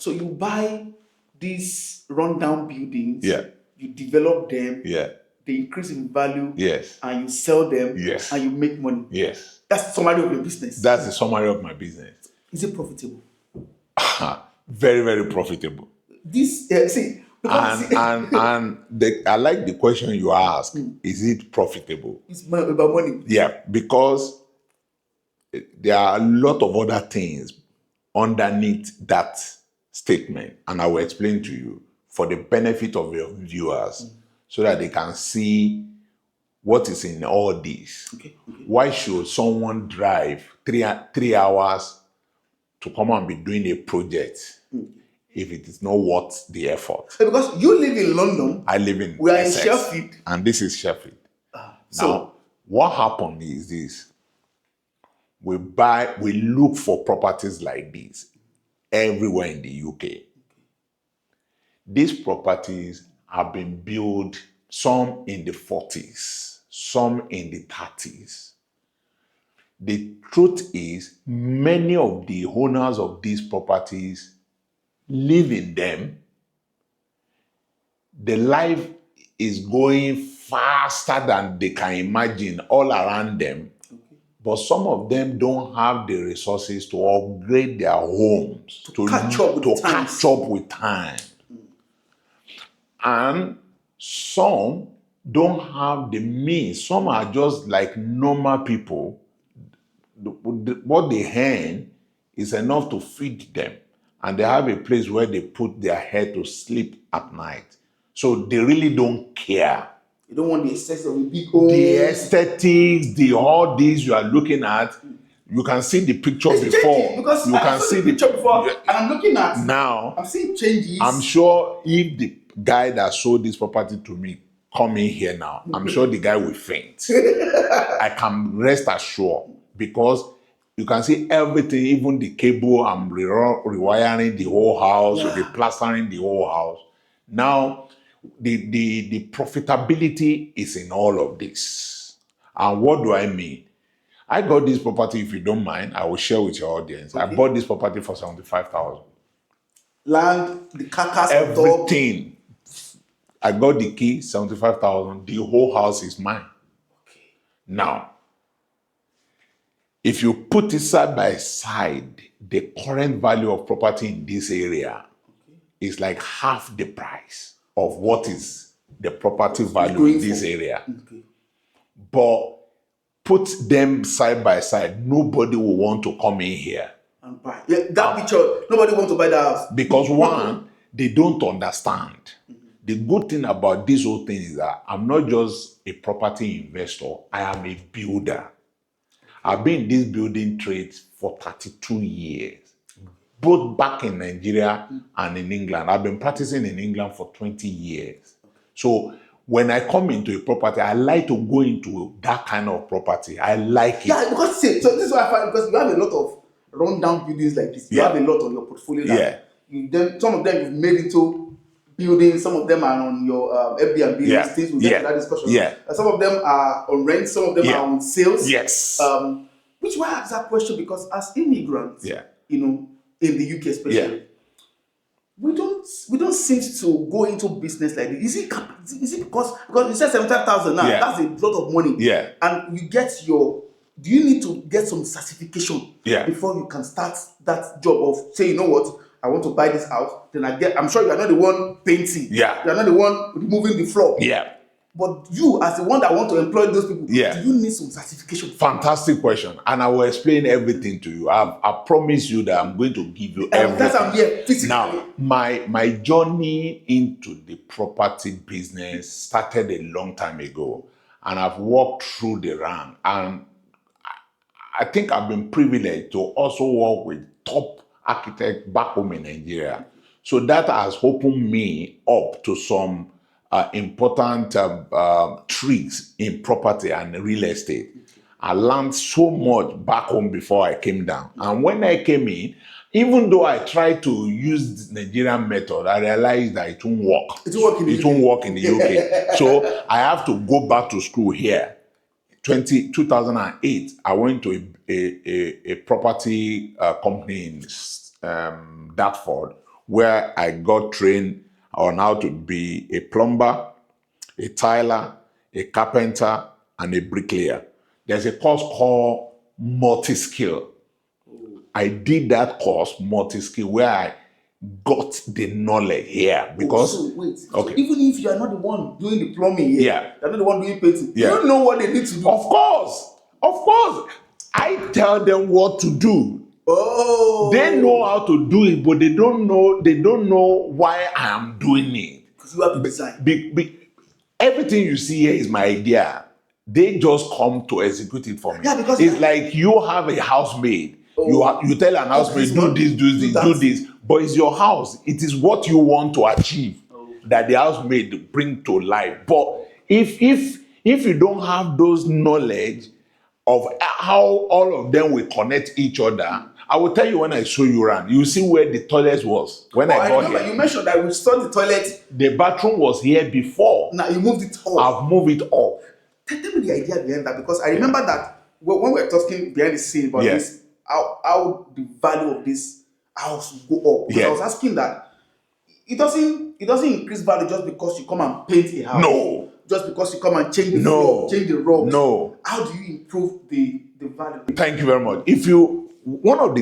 So you buy these rundown buildings. Yeah. You develop them. Yeah. They increase in value. Yes. And you sell them. Yes. And you make money. Yes. That's the summary of your business. That's the summary of my business. Is it profitable? Very, very profitable. This see. I like the question you ask. Is it profitable? It's about money. Yeah, because there are a lot of other things underneath that statement, and I will explain to you for the benefit of your viewers so that they can see what is in all this. Okay. Why should someone drive 3 hours to come and be doing a project if it is not worth the effort? Because you live in London. I live in We are Essex, in Sheffield. and this is Sheffield. So Now, what happened is this. We look for properties like this everywhere in the UK. These properties have been built, some in the 40s, some in the 30s. The truth is, many of the owners of these properties live in them. The life is going faster than they can imagine all around them. But some of them don't have the resources to upgrade their homes to catch up with time. And some don't have the means. Some are just like normal people. What they earn is enough to feed them. And they have a place where they put their head to sleep at night. So they really don't care. You don't want the aesthetics of a big home. The aesthetics, all these you are looking at, you can see the picture before. Because you can see the picture before, and I'm looking at now. I'm seeing changes. I'm sure if the guy that sold this property to me come in here now, I'm sure the guy will faint. I can rest assured, because you can see everything, even the cable. I'm rewiring the whole house, replastering the whole house. Now, the profitability is in all of this. And what do I mean? I got this property, if you don't mind, I will share with your audience. Okay. I bought this property for 75,000. Land, the carcass, everything. I got the key, 75,000. The whole house is mine. Okay. Now, if you put it side by side, the current value of property in this area is like half the price of what is the property value in this area. Okay. But put them side by side, nobody will want to come in here and buy. Yeah, that picture, nobody wants to buy that house. Because one, they don't understand. The good thing about this whole thing is that I'm not just a property investor, I am a builder. I've been in this building trade for 32 years, both back in Nigeria and in England. I've been practicing in England for 20 years. So when I come into a property, I like to go into that kind of property. I like it. Yeah, because so this is what I find, because you have a lot of rundown buildings like this. You have a lot on your portfolio. Some of them you've made into buildings, some of them are on your Airbnb listings. We'll get to that discussion. Some of them are on rent, some of them are on sales. Yes. Which why I ask that question, because as immigrants, you know, in the UK especially, we don't seem to go into business like this. Is it because you said 75,000 now? That's a lot of money. Yeah. And you get do you need to get some certification before you can start that job of say, you know what, I want to buy this house, then I'm sure you're not the one painting. Yeah. You're not the one removing the floor. Yeah. But you, as the one that want to employ those people, do you need some certification? Fantastic question. And I will explain everything to you. I promise you that I'm going to give you everything. That's I'm here physically. Now, my journey into the property business started a long time ago. And I've walked through the rank. And I think I've been privileged to also work with top architects back home in Nigeria. So that has opened me up to some important tricks in property and real estate. I learned so much back home before I came down. And when I came in, even though I tried to use the Nigerian method, I realized that it won't work. It won't work in the UK. So I have to go back to school here. 2008, I went to a property company in Dartford, where I got trained on how to be a plumber, a tiler, a carpenter, and a bricklayer. There's a course called multi-skill. I did that course, multi-skill, where I got the knowledge here because so even if you are not the one doing the plumbing here, you're not the one doing painting, you don't know what they need to do. Of course. I tell them what to do. They know how to do it, but they don't know why I am doing it. Because you have to design. Everything you see here is my idea. They just come to execute it for me. Yeah, because it's like you have a housemaid. You tell an housemaid, do this. But it's your house. It is what you want to achieve that the housemaid bring to life. But if you don't have those knowledge of how all of them will connect each other, I will tell you when I show you around. You see where the toilet was when I got here. You mentioned that we saw the toilet. The bathroom was here before. Now you moved it up. I've moved it up. Tell me the idea behind that, because I remember that when we were talking behind the scene about this, how the value of this house will go up. Because I was asking that it doesn't increase value just because you come and paint a house. No. Just because you come and change the floor, change the rocks. No. How do you improve the value? Thank you very much. One of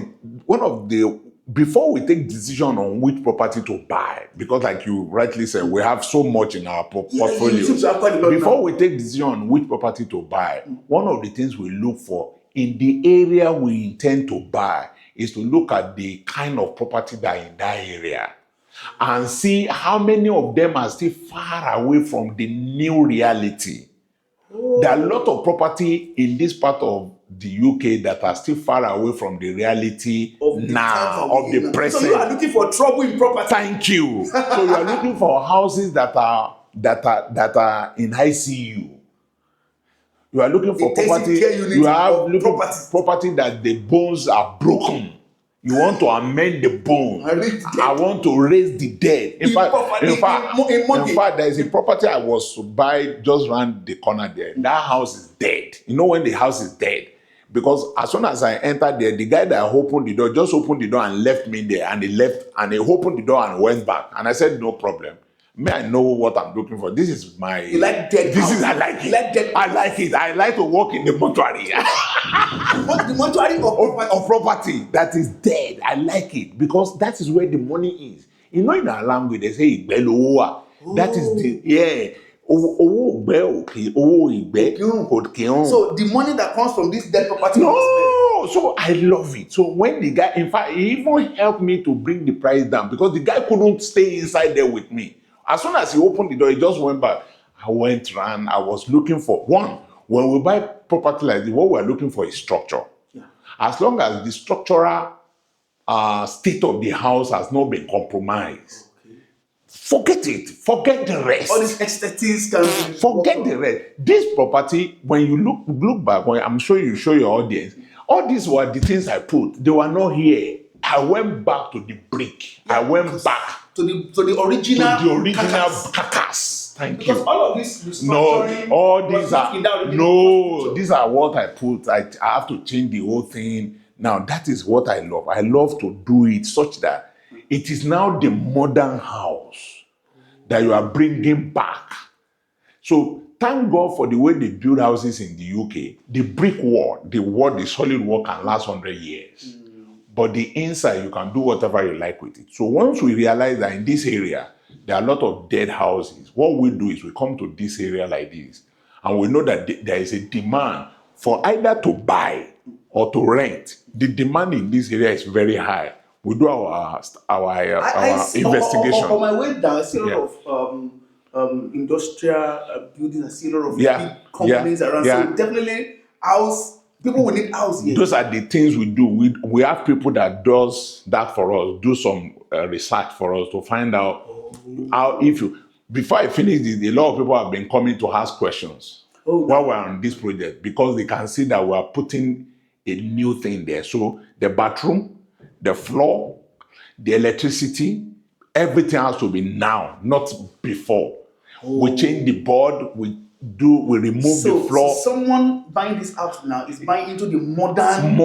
the before we take decision on which property to buy, because like you rightly said, we have so much in our portfolio. Before we take decision on which property to buy, one of the things we look for in the area we intend to buy is to look at the kind of property that in that area and see how many of them are still far away from the new reality. There are a lot of property in this part of the UK that are still far away from the reality of the present. So you are looking for trouble in property. Thank you. So you are looking for houses that are in ICU. You are looking for property. You are looking for property that the bones are broken. You want to amend the bone. I want to raise the dead. In fact, there is a property I was to buy just around the corner there. That house is dead. You know when the house is dead? Because as soon as I entered there, the guy that opened the door just opened the door and left me there. And he left and he opened the door and went back. And I said, no problem. I know what I'm looking for. This is my... You like dead house? I like it. I like it. I like to work in the mortuary. The mortuary of property that is dead. I like it because that is where the money is. You know, in our language, they say, that is the... So the money that comes from this dead property... No! So I love it. So when the guy... In fact, he even helped me to bring the price down because the guy couldn't stay inside there with me. As soon as he opened the door, he just went back. I was looking for one. When we buy property like this, what we're looking for is structure. Yeah. As long as the structural state of the house has not been compromised, forget it. Forget the rest. All these aesthetics can be... Forget the rest. This property, when you look back, I'm sure you show your audience, all these were the things I put. They were not here. I went back to the brick. I went back to the original carcass. Thank you. Because all of this these are what I put. I have to change the whole thing. Now that is what I love. I love to do it such that it is now the modern house that you are bringing back. So thank God for the way they build houses in the UK. The brick wall, the solid wall can last 100 years. But the inside, you can do whatever you like with it. So once we realize that in this area, there are a lot of dead houses, what we do is we come to this area like this, and we know that there is a demand for either to buy or to rent. The demand in this area is very high. We do our investigation. On my way down, I see a lot of industrial buildings. I see a lot of big companies around. So definitely people will need house here. Those are the things we do. We have people that does that for us, do some research for us to find out how before I finish this, a lot of people have been coming to ask questions while we're on this project because they can see that we're putting a new thing there. So the bathroom, the floor, the electricity, everything has to be now, not before. We change the board, we remove the floor. So someone buying this house now is buying into the modern.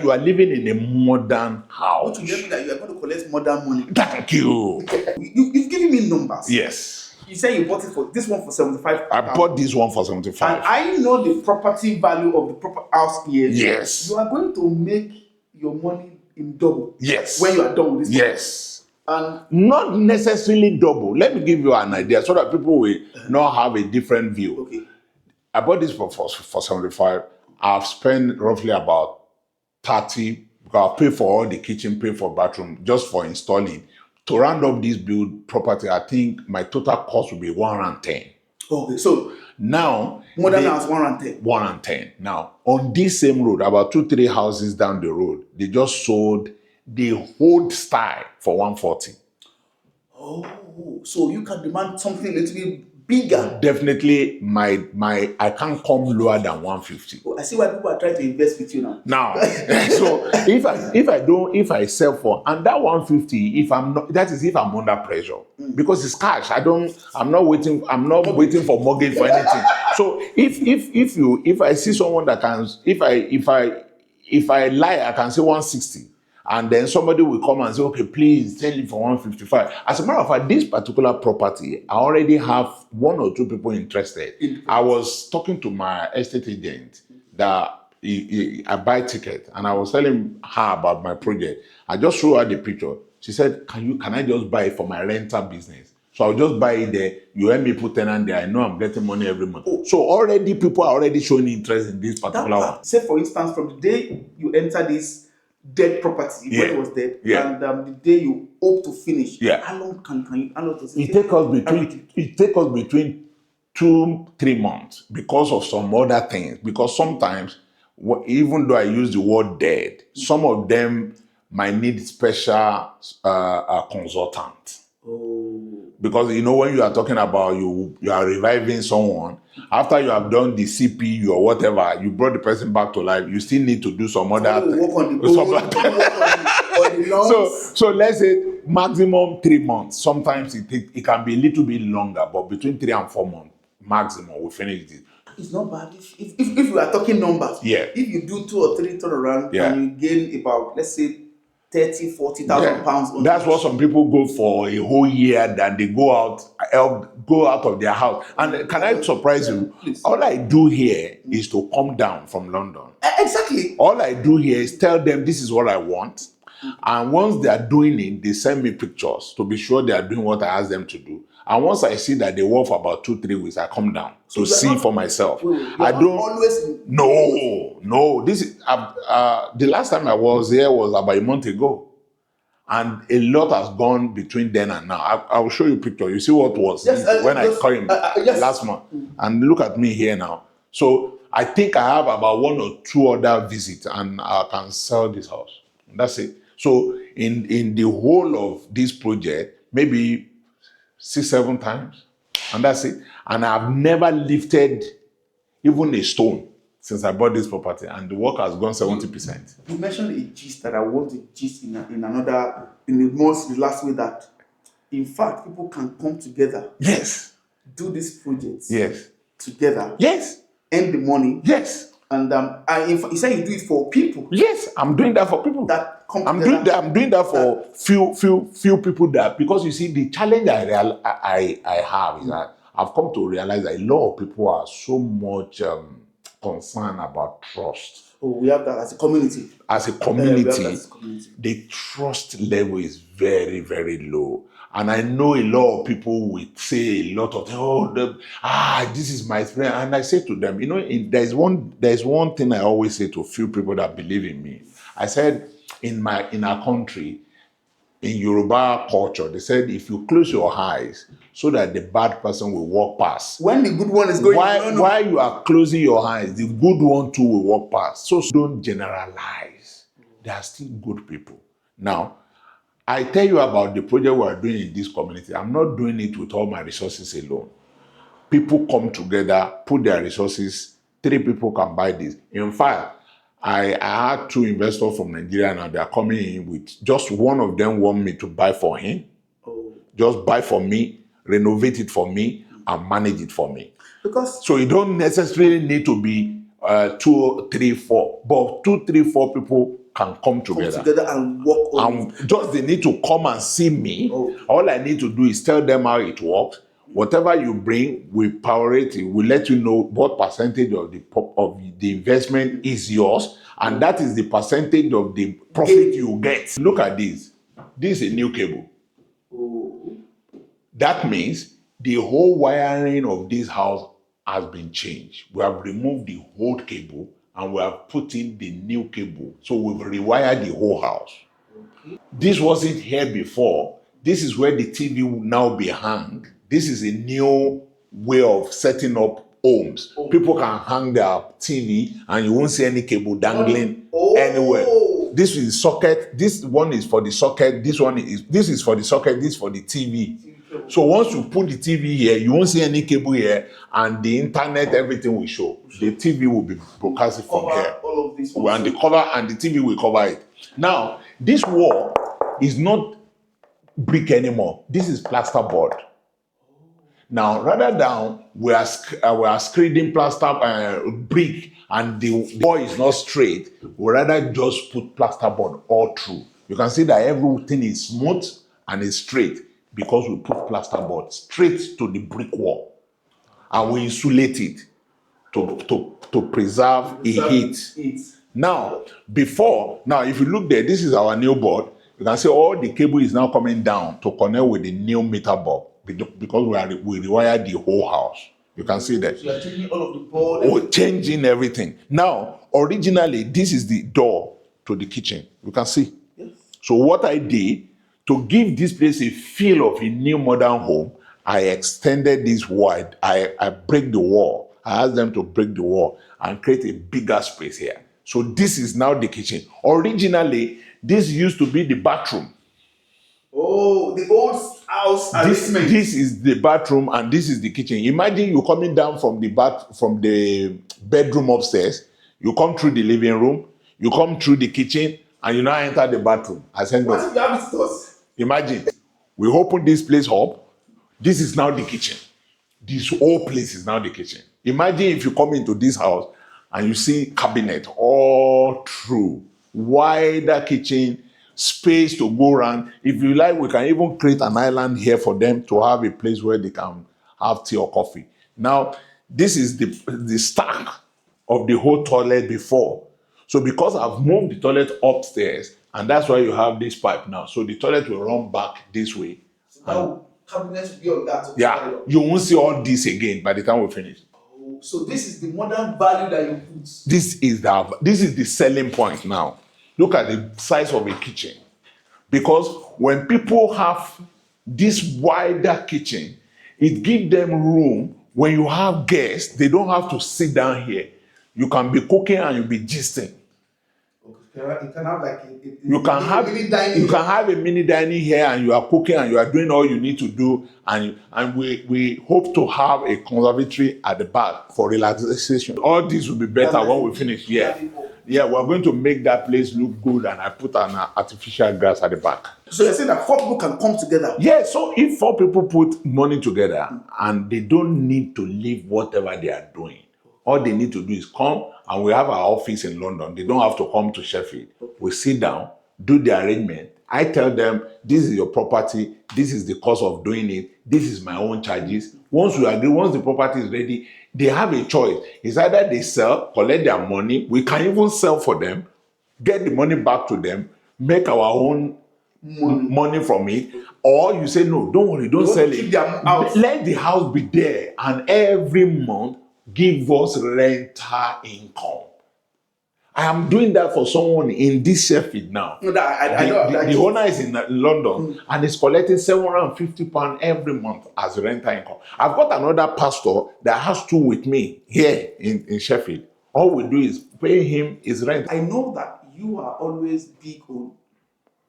You are living in a modern house. Which will tell me that you are going to collect modern money. Thank you. You've given me numbers. Yes. You say you bought it for this one for 75. I bought this one for 75. And I know the property value of the proper house here. Yes. You are going to make your money in double. Yes. When you are done with this. Yes. And not necessarily double. Let me give you an idea so that people will not have a different view. Okay. I bought this for 75. I've spent roughly about 30 because I paid for all the kitchen, paid for bathroom, just for installing. To round up this build property, I think my total cost will be 110. Okay, so now more than 110. 110. Now on this same road, about 2-3 houses down the road, they just sold the whole style for 140. Oh, so you can demand something a little bit bigger. Definitely, I can't come lower than 150. Oh, I see why people are trying to invest with you now. Now, so if I sell for and that 150, if I'm under pressure, because it's cash. I'm not waiting for mortgage for anything. So if I see someone that can, if I lie, I can say 160. And then somebody will come and say, okay, please sell it for 155. As a matter of fact, this particular property, I already have 1 or 2 people interested. I was talking to my estate agent that I buy ticket, and I was telling her about my project. I just showed her the picture. She said, can I just buy it for my rental business? So I'll just buy it there. You help me put tenant there. I know I'm getting money every month. Oh. So already people are already showing interest in this particular one. Say, for instance, from the day you enter this dead property, when it was dead, and the day you hope to finish, how long does it take? It takes us between 2-3 months because of some other things. Because sometimes, even though I use the word dead, some of them might need special consultant. Because when you are talking about you are reviving someone, after you have done the CP or whatever, you brought the person back to life, you still need to do some other thing. So let's say maximum 3 months. Sometimes it can be a little bit longer, but between 3 and 4 months maximum we finish it. It's not bad if you are talking numbers. Yeah. If you do 2 or 3 turnaround and you gain about, let's say, 30,000-40,000 pounds. That's what some people go for a whole year, that they go out of their house. And can I surprise you? Please. All I do here is to come down from London. Exactly. All I do here is tell them this is what I want. And once they are doing it, they send me pictures to be sure they are doing what I ask them to do. And once I see that they work for about 2-3 weeks, I come down to see for myself. I don't always. No. This is the last time I was here was about a month ago, and a lot has gone between then and now. I will show you a picture. You see what was when I came last month, and look at me here now. So I think I have about 1 or 2 other visits, and I can sell this house. That's it. So in the whole of this project, maybe 6-7 times, and that's it. And I've never lifted even a stone since I bought this property, and the work has gone 70%. You mentioned a gist that I want to gist in the most relaxed way, that in fact people can come together. Yes. Do these projects. Yes. Together. Yes. Earn the money. Yes. And you say you do it for people. Yes, I'm doing that for people. I'm doing that for few people, that because you see the challenge I have is that I've come to realize that a lot of people are so much concerned about trust. Oh, we have that as a community. As a community, the trust level is very, very low. And I know a lot of people will say a lot of, this is my friend. And I say to them, there's one thing I always say to a few people that believe in me. I said, in our country, in Yoruba culture, they said, if you close your eyes so that the bad person will walk past. When the good one is going, while you are closing your eyes, the good one too will walk past. So don't generalize. There are still good people. Now, I tell you about the project we are doing in this community. I'm not doing it with all my resources alone. People come together, put their resources. 3 people can buy this. In fact, I had 2 investors from Nigeria now. They are coming in with just one of them want me to buy for him. Just buy for me, renovate it for me, and manage it for me. Because so you don't necessarily need to be 2, 3, 4, but 2, 3, 4 people can come together and work on and just they need to come and see me. All I need to do is tell them how it works. Whatever you bring, we power it. We let you know what percentage of the investment is yours, and that is the percentage of the profit you get. Look at this. This is a new cable. That means the whole wiring of this house has been changed. We have removed the old cable and we have put in the new cable. So we've rewired the whole house. This wasn't here before. This is where the TV will now be hung. This is a new way of setting up homes. People can hang their TV and you won't see any cable dangling anywhere. This is socket. This one is for the socket. This is for the socket. This is for the TV. So once you put the TV here, you won't see any cable here, and the internet, everything will show. The TV will be broadcasted from here. All of this and the cover and the TV will cover it. Now, this wall is not brick anymore. This is plasterboard. Now, rather than we are screening plaster brick and the wall is not straight, we rather just put plasterboard all through. You can see that everything is smooth and is straight because we put plasterboard straight to the brick wall, and we insulate it to preserve the heat. Now, if you look there, this is our new board. You can see all the cable is now coming down to connect with the new meter bulb because we rewired the whole house. You can see that. So you are changing all of the board. Changing everything. Now, originally, this is the door to the kitchen. You can see. Yes. So what I did, to give this place a feel of a new modern home, I extended this wide. I break the wall. I asked them to break the wall and create a bigger space here. So this is now the kitchen. Originally, this used to be the bathroom. Oh, the old house arrangement. This is the bathroom and this is the kitchen. Imagine you coming down from the bedroom upstairs. You come through the living room. You come through the kitchen and you now enter the bathroom. I said no. What if you have visitors? Imagine, we open this place up. This is now the kitchen. This whole place is now the kitchen. Imagine if you come into this house and you see cabinet all through, wider kitchen, space to go around. If you like, we can even create an island here for them to have a place where they can have tea or coffee. Now, this is the stack of the whole toilet before. So because I've moved the toilet upstairs, and that's why you have this pipe now. So the toilet will run back this way. So now cabinets will be on that. Yeah, you won't see all this again by the time we finish. Oh, so this is the modern value that you put. This is the selling point now. Look at the size of a kitchen. Because when people have this wider kitchen, it gives them room. When you have guests, they don't have to sit down here. You can be cooking and you'll be gisting. You can have like you can have a mini dining here, and you are cooking and you are doing all you need to do, and we hope to have a conservatory at the back for relaxation. All this will be better when we finish. Yeah, we're going to make that place look good, and I put an artificial grass at the back. So you're saying that 4 people can come together? Yeah. So if 4 people put money together and they don't need to leave whatever they are doing, all they need to do is come, and we have our office in London. They don't have to come to Sheffield. We sit down, do the arrangement. I tell them, this is your property. This is the cost of doing it. This is my own charges. Once we agree, once the property is ready, they have a choice. It's either they sell, collect their money. We can even sell for them, get the money back to them, make our own money from it. Or you say, no, don't worry, don't sell it. Let the house be there, and every month, give us rental income. I am doing that for someone in this Sheffield now. No, the owner is in London and is collecting £750 every month as rental income. I've got another pastor that has 2 with me here in Sheffield. All we do is pay him his rent. I know that you are always big on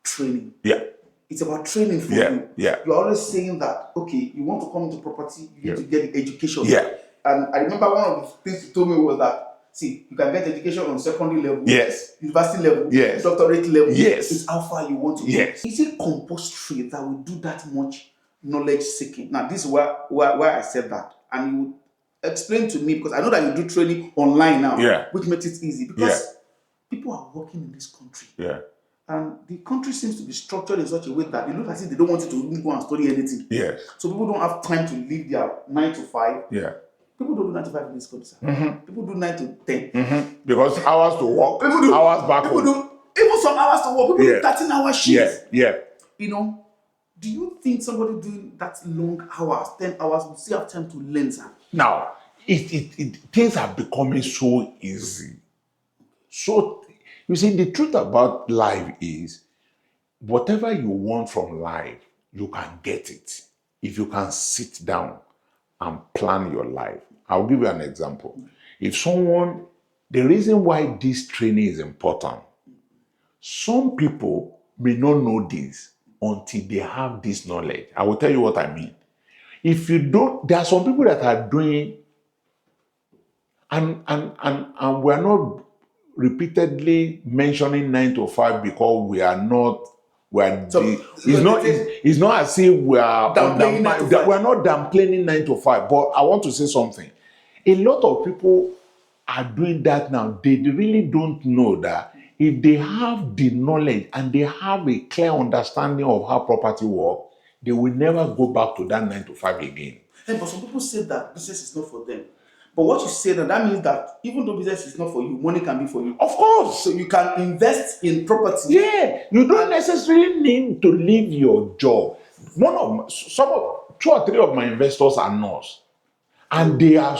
training. Yeah. It's about training for you. Yeah. You're always saying that, okay, you want to come into property, you need to get the education. Yeah. And I remember one of the things you told me was that, see, you can get education on secondary level, yes, university level, yes, doctorate level. Yes. It's how far you want to go. Yes. Is it compulsory that we do that much knowledge seeking? Now, this is why I said that. and you explain to me, because I know that you do training online now, which makes it easy, because people are working in this country. And the country seems to be structured in such a way that it looks as if they don't want you to go and study anything. So people don't have time to leave their 9 to 5. People don't do 9 to 5 in this country. People do 9 to 10. Because hours to work, hours back home. People do even some hours to work. People do 13-hour shifts. You know, do you think somebody doing that long hours, 10 hours, will still have time to learn, sir? Now, things are becoming so easy. So, you see, the truth about life is, whatever you want from life, you can get it if you can sit down and plan your life. I'll give you an example. The reason why this training is important, some people may not know this until they have this knowledge. I will tell you what I mean. If you don't, there are some people that are doing, and we're not repeatedly mentioning 9 to 5 because it's not as if we're not downplaying 9 to 5, but I want to say something. A lot of people are doing that now. They really don't know that if they have the knowledge and they have a clear understanding of how property works, they will never go back to that 9 to 5 again. But some people say that business is not for them. But what you say that means that even though business is not for you, money can be for you. Of course. So you can invest in property. You don't necessarily need to leave your job. 2 or 3 of my investors are nurses. And they are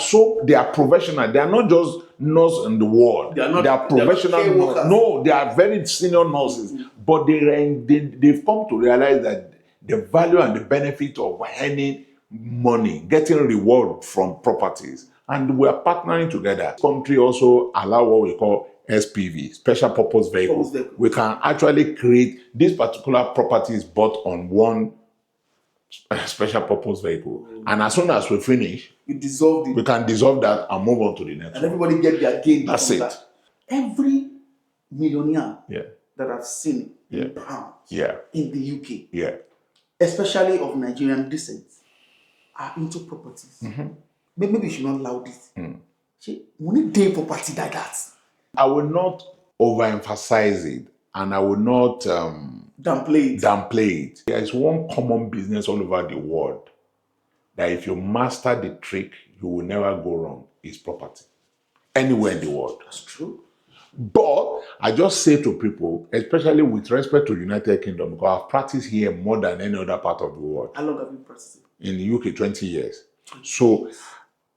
professional. They are not just nurses in the world. They are professional nurses. No, they are very senior nurses. But they've come to realize that the value and the benefit of earning money, getting reward from properties. And we are partnering together. The country also allow what we call SPV, special purpose vehicle. We can actually create this particular property is bought on one special purpose vehicle. And as soon as we finish, we can dissolve that and move on to the next and everybody get their gain. That's it. Every millionaire that I've seen in pounds in the UK, especially of Nigerian descent, are into properties. Maybe you should not allow this. Money day property like that. I will not overemphasize it, and I will not downplay it. There is one common business all over the world that if you master the trick, you will never go wrong. Is property. Anywhere in the world. That's true. But I just say to people, especially with respect to United Kingdom, because I've practiced here more than any other part of the world. How long have you practiced? In the UK, 20 years. So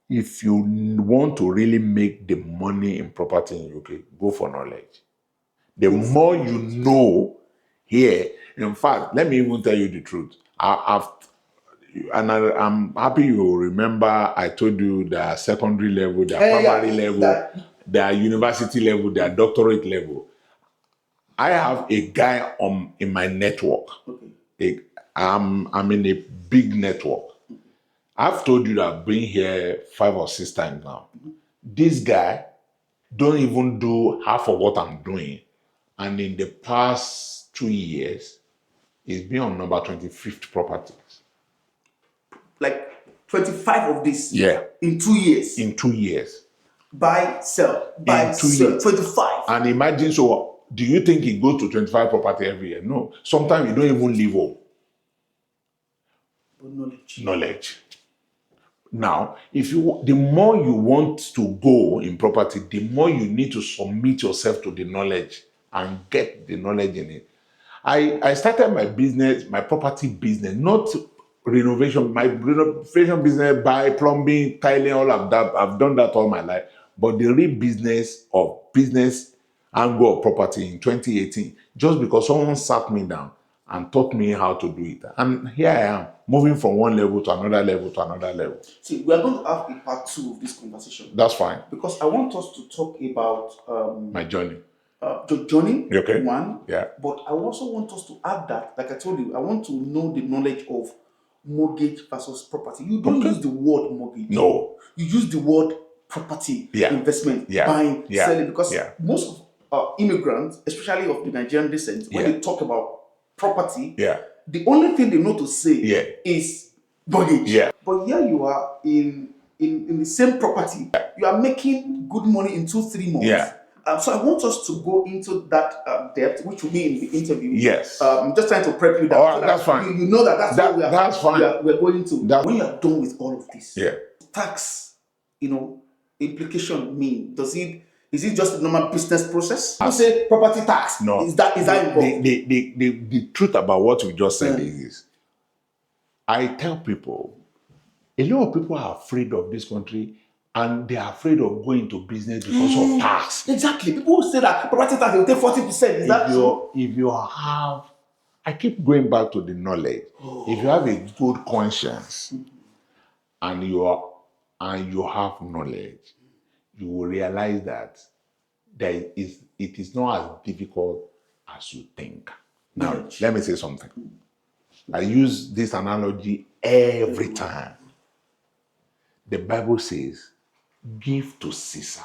if you want to really make the money in property in UK, go for knowledge. The more you know here, in fact, let me even tell you the truth. I'm happy you remember I told you the secondary level, the primary level, the university level, the doctorate level. I have a guy in my network. I'm in a big network. I've told you that I've been here 5 or 6 times now. This guy don't even do half of what I'm doing. And in the past 2 years, he's been on number 25th properties. Like 25 of this? Yeah. In 2 years? In 2 years. Buy, sell, buy, sell. 25. And imagine, so do you think he goes to 25 property every year? No. Sometimes you don't even leave home. But knowledge. Now, the more you want to go in property, the more you need to submit yourself to the knowledge and get the knowledge in it. I started my business, my property business, not renovation, my renovation business, by plumbing, tiling, all of that. I've done that all my life. But the real business angle of property in 2018, just because someone sat me down and taught me how to do it. And here I am, moving from one level to another level to another level. See, we are going to have a part 2 of this conversation. That's fine. Because I want us to talk about... my journey. Journey, okay. One. Yeah. But I also want us to add that, like I told you, I want to know the knowledge of mortgage versus property. You don't use the word mortgage. No. You use the word property, investment, buying, selling. Because most of immigrants, especially of the Nigerian descent, when they talk about property, the only thing they know to say is mortgage. But here you are in in the same property, you are making good money in 2-3 months. Yeah. So I want us to go into that depth, which will be in the interview. Yes. I'm just trying to prep you that. Oh, so that's fine. You know that's what we are. That's fine. We're going to. When you are done with all of this, tax, implication mean? Is it just a normal business process? You say property tax. No. Is that involved? The truth about what we just said is this. I tell people, a lot of people are afraid of this country and they are afraid of going to business because of tax. Exactly. People say that property tax will take 40%. Is that true? If you have, I keep going back to the knowledge. If you have a good conscience and you have knowledge, you will realize that it is not as difficult as you think. Now, let me say something. I use this analogy every time. The Bible says, give to Caesar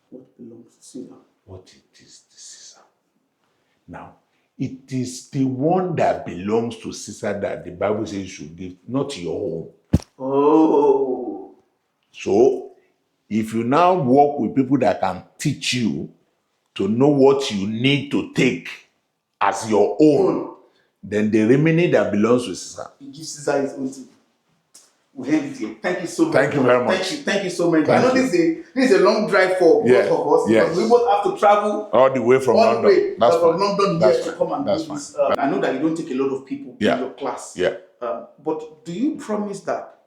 what belongs to Caesar. What it is to Caesar. Now, it is the one that belongs to Caesar that the Bible says you should give, not your own. Oh. So, if you now work with people that can teach you to know what you need to take as your own, then the remaining that belongs to Caesar. You give Caesar his own too. We end it here. Thank you so much. Thank you very much. Thank you so much. I know this is a long drive for both of us because we both have to travel all the way from London. That's from London here to come and do this. I know that you don't take a lot of people in your class. Yeah. But do you promise that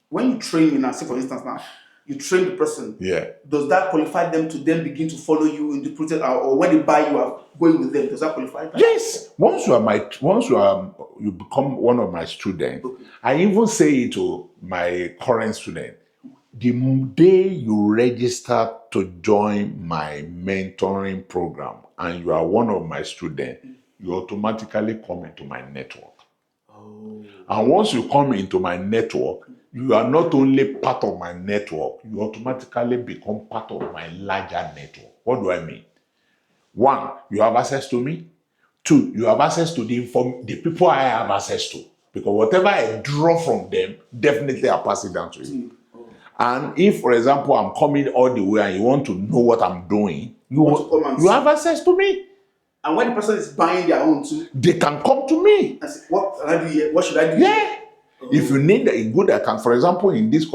when you train in, say for instance now, you train the person. Yeah. Does that qualify them to then begin to follow you in the process, or when they buy you are going with them? Does that qualify them? Yes. Once you become one of my students, I even say it to my current student. The day you register to join my mentoring program and you are one of my students, you automatically come into my network. Oh. And once you come into my network, you are not only part of my network, you automatically become part of my larger network. What do I mean? 1, you have access to me. 2, you have access to the people I have access to. Because whatever I draw from them, definitely I'll pass it down to you. And if, for example, I'm coming all the way and you want to know what I'm doing, you have access to me. And when the person is buying their own too, they can come to me. I say, what can I do here? What should I do here? Yeah. If you need a good account, for example, in this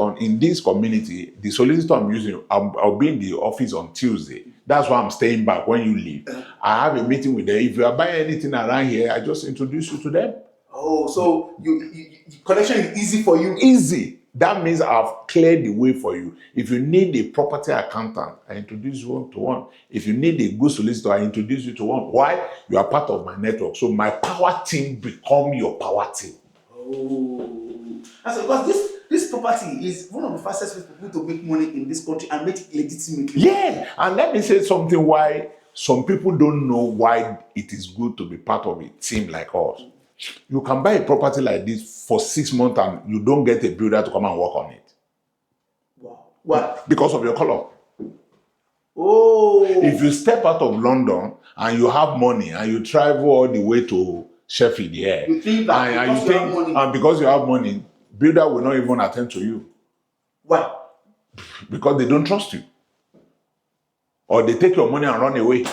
community, the solicitor I'm using, I'll be in the office on Tuesday. That's why I'm staying back when you leave. I have a meeting with them. If you are buying anything around here, I just introduce you to them. Oh, so you connection is easy for you. Easy. That means I've cleared the way for you. If you need a property accountant, I introduce you one to one. If you need a good solicitor, I introduce you to one. Why? You are part of my network. So my power team become your power team. Oh, and so because this property is one of the fastest ways for people to make money in this country and make it legitimately. Yeah, and let me say something why some people don't know why it is good to be part of a team like us. You can buy a property like this for 6 months and you don't get a builder to come and work on it. Wow. Why? Because of your color. Oh. If you step out of London and you have money and you travel all the way to Sheffield here, you think that because you have money, builder will not even attend to you. Why? Because they don't trust you. Or they take your money and run away.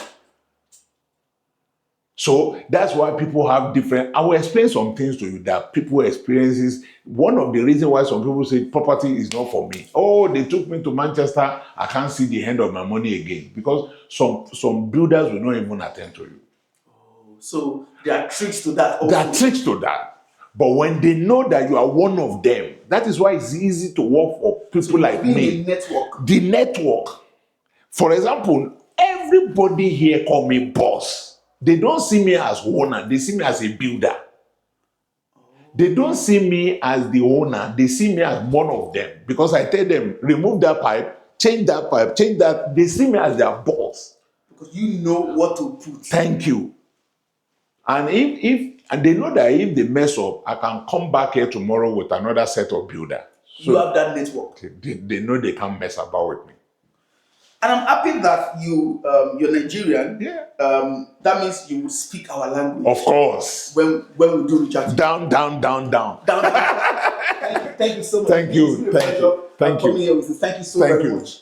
So that's why people have different. I will explain some things to you that people experiences. One of the reasons why some people say property is not for me. Oh, they took me to Manchester. I can't see the end of my money again because some builders will not even attend to you. Oh, so there are tricks to that. Also. There are tricks to that. But when they know that you are one of them, that is why it's easy to work for people like me. The network. For example, everybody here call me boss. They don't see me as owner, they see me as a builder. They don't see me as the owner, they see me as one of them. Because I tell them, remove that pipe, change that. They see me as their boss. Because you know what to put. Thank you. And and they know that if they mess up, I can come back here tomorrow with another set of builder. So you have that network. They know they can't mess about with me. And I'm happy that you're Nigerian. Yeah. That means you will speak our language. Of course. When we do reach out. Down. Down. Thank you so much. Thank you. Thank you. Thank you so very much.